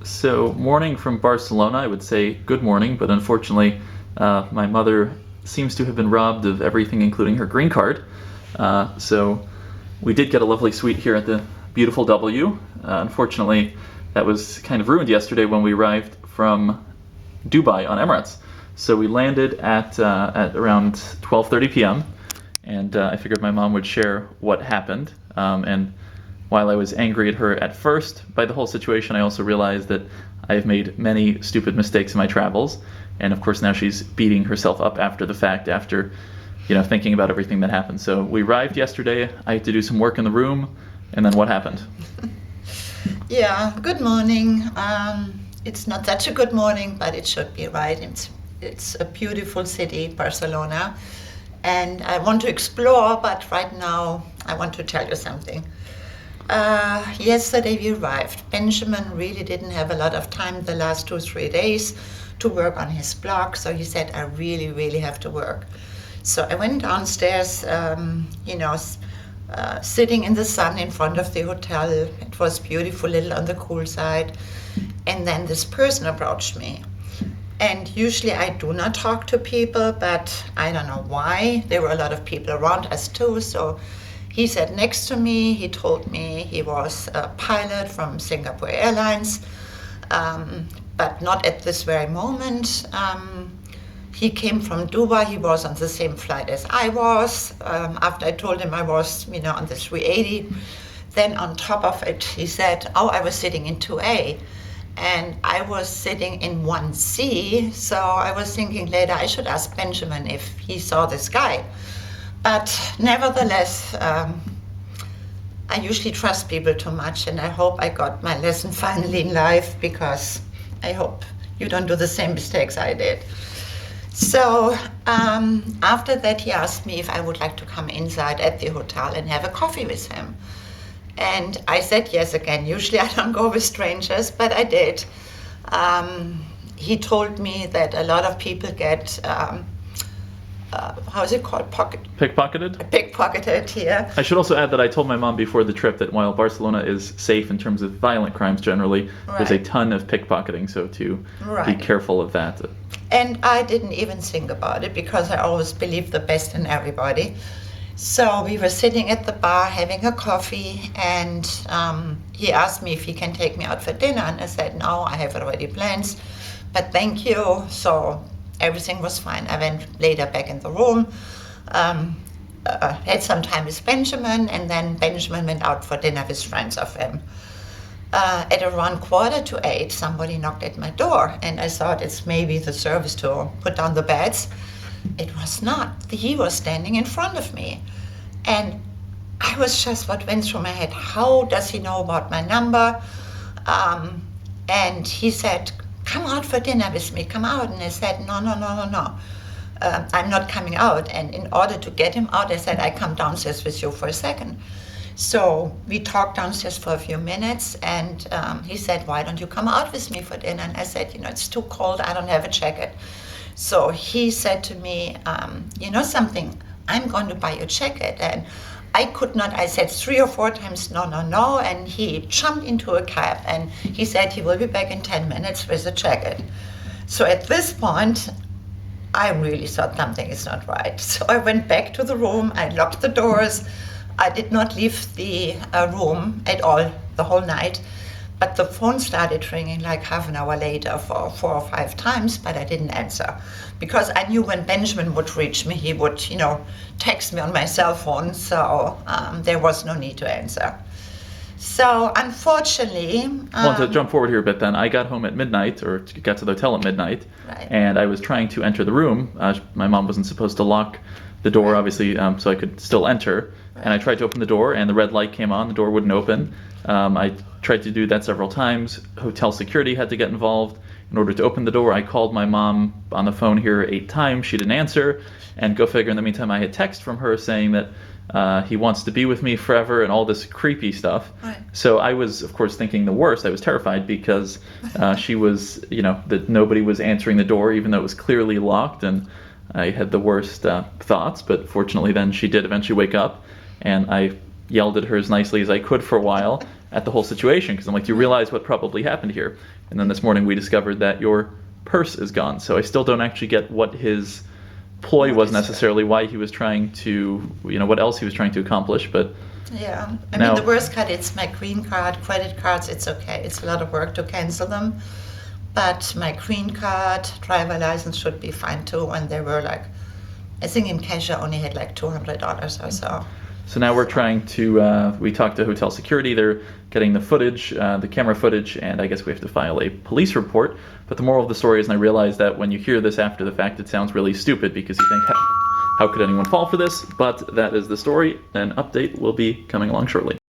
So, morning from Barcelona, I would say good morning, but unfortunately, my mother seems to have been robbed of everything, including her green card. So, we did get a lovely suite here at the beautiful W. Unfortunately, that was kind of ruined yesterday when we arrived from Dubai on Emirates. So, we landed at around 12:30 p.m., and I figured my mom would share what happened. And while I was angry at her at first by the whole situation, I also realized that I've made many stupid mistakes in my travels. And of course, now she's beating herself up after the fact, after, thinking about everything that happened. So we arrived yesterday. I had to do some work in the room. And then what happened? Yeah, good morning. It's not such a good morning, but it should be right. It's a beautiful city, Barcelona. And I want to explore, but right now I want to tell you something. Yesterday we arrived. Benjamin really didn't have a lot of time the last 2-3 days to work on his blog, so he said, I really, really have to work. So I went downstairs, sitting in the sun in front of the hotel. It was beautiful, little on the cool side. And then this person approached me. And usually I do not talk to people, but I don't know why. There were a lot of people around us too, so he sat next to me. He told me he was a pilot from Singapore Airlines, but not at this very moment. He came from Dubai. He was on the same flight as I was. After I told him I was, on the 380, then on top of it, he said, I was sitting in 2A. And I was sitting in 1C. So I was thinking later I should ask Benjamin if he saw this guy. But nevertheless, I usually trust people too much, and I hope I got my lesson finally in life, because I hope you don't do the same mistakes I did. So after that, he asked me if I would like to come inside at the hotel and have a coffee with him. And I said yes again. Usually I don't go with strangers, but I did. He told me that a lot of people get how is it called? Pickpocketed? Pickpocketed here. I should also add that I told my mom before the trip that while Barcelona is safe in terms of violent crimes generally, there's a ton of pickpocketing, so to be careful of that. And I didn't even think about it, because I always believe the best in everybody. So we were sitting at the bar having a coffee, and he asked me if he can take me out for dinner, and I said, no, I have already plans, but thank you. So everything was fine. I went later back in the room, had some time with Benjamin, and then Benjamin went out for dinner with friends of him. At around 7:45, somebody knocked at my door, and I thought it's maybe the service to put down the beds. It was not. He was standing in front of me. And I was just, what went through my head, how does he know about my number? And he said, come out for dinner with me, come out. And I said, no. I'm not coming out. And in order to get him out, I said, I come downstairs with you for a second. So we talked downstairs for a few minutes, and he said, why don't you come out with me for dinner? And I said, it's too cold, I don't have a jacket. So he said to me, something, I'm going to buy you a jacket. And I could not, I said 3 or 4 times, no. And he jumped into a cab, and he said he will be back in 10 minutes with a jacket. So at this point, I really thought something is not right. So I went back to the room, I locked the doors. I did not leave the room at all the whole night. But the phone started ringing like half an hour later for 4 or 5 times, but I didn't answer. Because I knew when Benjamin would reach me, he would, text me on my cell phone, so there was no need to answer. So unfortunately... I want to jump forward here a bit then. I got home at midnight, or got to the hotel at midnight, and I was trying to enter the room. My mom wasn't supposed to lock the door, obviously, so I could still enter. And I tried to open the door, and the red light came on. The door wouldn't open. I tried to do that several times. Hotel security had to get involved. In order to open the door, I called my mom on the phone here 8 times. She didn't answer. And go figure, in the meantime, I had text from her saying that he wants to be with me forever and all this creepy stuff. Right. So I was, of course, thinking the worst. I was terrified because she was, that nobody was answering the door, even though it was clearly locked. And I had the worst thoughts. But fortunately, then she did eventually wake up. And I yelled at her as nicely as I could for a while. at the whole situation because I'm like, do you realize what probably happened here? And then this morning we discovered that your purse is gone. So I still don't actually get what his ploy was necessarily, why he was trying to, what else he was trying to accomplish. But yeah, I mean, the worst card, it's my green card, credit cards, it's okay. It's a lot of work to cancel them. But my green card, driver license should be fine too. And they were like, I think in cash I only had like $200 or so. So now we're trying to, we talked to hotel security, they're getting the footage, the camera footage, and I guess we have to file a police report. But the moral of the story is, and I realize that when you hear this after the fact, it sounds really stupid because you think, how could anyone fall for this? But that is the story. An update will be coming along shortly.